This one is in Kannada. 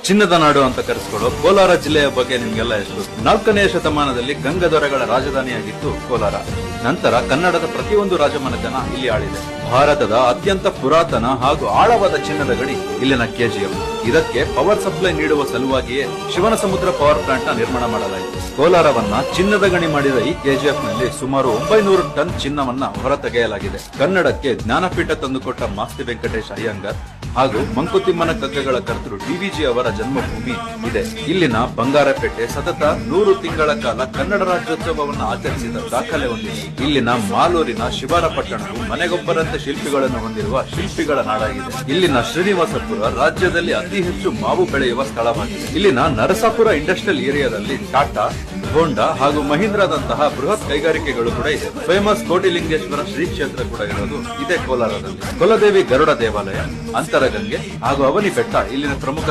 ಚಿನ್ನದ ನಾಡು ಅಂತ ಕರೆಸಿಕೊಳ್ಳುವ ಕೋಲಾರ ಜಿಲ್ಲೆಯ ಬಗ್ಗೆ ನಿಮ್ಗೆಲ್ಲ ಎಷ್ಟು? 4ನೇ ಶತಮಾನದಲ್ಲಿ ಗಂಗದೊರೆಗಳ ರಾಜಧಾನಿಯಾಗಿತ್ತು ಕೋಲಾರ. ನಂತರ ಕನ್ನಡದ ಪ್ರತಿಯೊಂದು ರಾಜಮನೆತನ ಇಲ್ಲಿ ಆಳಿದೆ. ಭಾರತದ ಅತ್ಯಂತ ಪುರಾತನ ಹಾಗೂ ಆಳವಾದ ಚಿನ್ನದ ಗಣಿ ಇಲ್ಲಿನ ಕೆಜಿಎಫ್. ಇದಕ್ಕೆ ಪವರ್ ಸಪ್ಲೈ ನೀಡುವ ಸಲುವಾಗಿಯೇ ಶಿವನಸಮುದ್ರ ಪವರ್ ಪ್ಲಾಂಟ್ ನ ನಿರ್ಮಾಣ ಮಾಡಲಾಯಿತು. ಕೋಲಾರವನ್ನ ಚಿನ್ನದ ಗಣಿ ಮಾಡಿದ ಈ ಕೆಜಿಎಫ್ ನಲ್ಲಿ ಸುಮಾರು 900 ಟನ್ ಚಿನ್ನವನ್ನ ಹೊರತೆಗೆಯಲಾಗಿದೆ. ಕನ್ನಡಕ್ಕೆ ಜ್ಞಾನಪೀಠ ತಂದುಕೊಟ್ಟ ಮಾಸ್ತಿ ವೆಂಕಟೇಶ ಅಯ್ಯಂಗಾರ್ ಹಾಗೂ ಮಂಕುತಿಮ್ಮನ ಕಗ್ಗಗಳ ಕರ್ತೃ ಡಿವಿಜಿ ಅವರ ಜನ್ಮಭೂಮಿ ಇದೆ. ಇಲ್ಲಿನ ಬಂಗಾರಪೇಟೆ ಸತತ 100 ತಿಂಗಳ ಕಾಲ ಕನ್ನಡ ರಾಜ್ಯೋತ್ಸವವನ್ನು ಆಚರಿಸಿದ ದಾಖಲೆ ಹೊಂದಿದೆ. ಇಲ್ಲಿನ ಮಾಲೂರಿನ ಶಿವಾರ ಪಟ್ಟಣವು ಮನೆಗೊಬ್ಬರಂತೆ ಶಿಲ್ಪಿಗಳನ್ನು ಹೊಂದಿರುವ ಶಿಲ್ಪಿಗಳ ನಾಡಾಗಿದೆ. ಇಲ್ಲಿನ ಶ್ರೀನಿವಾಸಪುರ ರಾಜ್ಯದಲ್ಲಿ ಅತಿ ಹೆಚ್ಚು ಮಾವು ಬೆಳೆಯುವ ಸ್ಥಳವಾಗಿದೆ. ಇಲ್ಲಿನ ನರಸಾಪುರ ಇಂಡಸ್ಟ್ರಿಯಲ್ ಏರಿಯಾದಲ್ಲಿ ಟಾಟಾ, ಹೋಂಡಾ ಹಾಗೂ ಮಹೀಂದ್ರಾದಂತಹ ಬೃಹತ್ ಕೈಗಾರಿಕೆಗಳು ಕೂಡ ಇದೆ. ಫೇಮಸ್ ಕೋಟಿಲಿಂಗೇಶ್ವರ ಶ್ರೀ ಕ್ಷೇತ್ರ ಕೂಡ ಇರೋದು ಇದೇ ಕೋಲಾರದಲ್ಲಿ. ಕುಲದೇವಿ ಗರುಡ ದೇವಾಲಯ, ಅಂತರಗಂಗೆ ಹಾಗೂ ಅವನಿ ಬೆಟ್ಟ ಇಲ್ಲಿನ ಪ್ರಮುಖ